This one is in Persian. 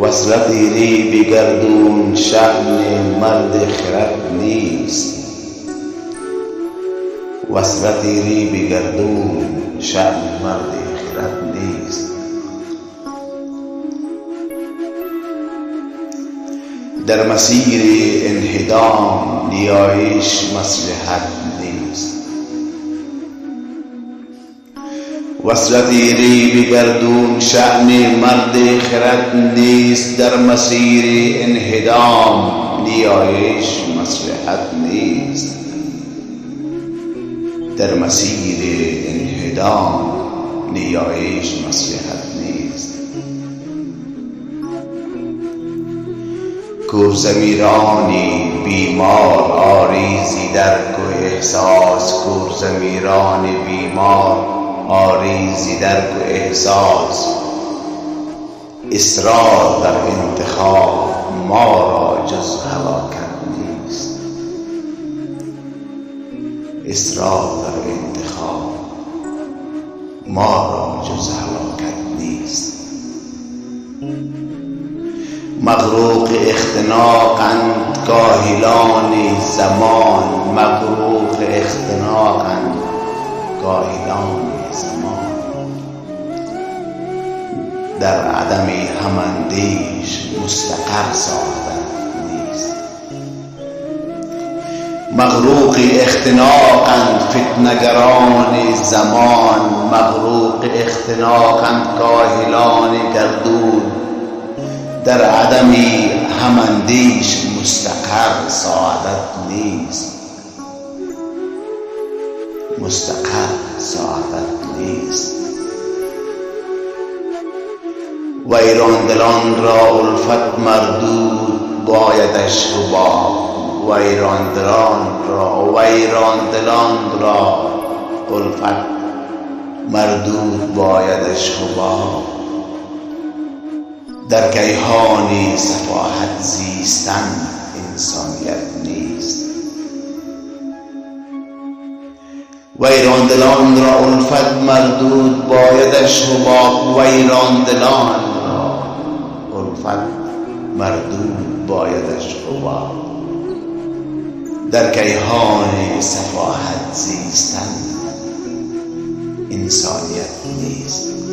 وصلت ری به گردون شأن مرد خرد نیست. وصلت ری به گردون شأن مرد خرد نیست. در مسیر انهدام نیایش مصلحت نیست. وصلت ری به گردون شأن مرد خرد نیست. در مسیر انهدام نیایش مصلحت نیست. در مسیر انهدام نیایش مصلحت نیست. کورضمیرانی بیمار آریزی درک و احساس. کورضمیران بیمار آریزی درک و احساس. اصرار در انتخاب ما را جز هلاکت نیست. اصرار در انتخاب ما را جز هلاکت نیست. مغروق اختناقند کاهلان زمان. مغروق اختناقند کاهلان زمان. در عدم هماندیش مستقر سعادت نیست. مغروق اختناقند فتنگران زمان. مغروق اختناقند کاهلان گردون. در عدم هماندیش مستقر سعادت نیست. مستقر سعادت نیست. ویران دلان را الفت مردود بایدش حباب. ویران دلان را الفت مردود بایدش حباب. در کیهان صفاحت زیستن انسانیت نیست. ویران دلان را الفت مردود بایدش حباب. ویران دلان را الفت مردود بایدش حباب. در کیهان صفاحت زیستن انسانیت نیست.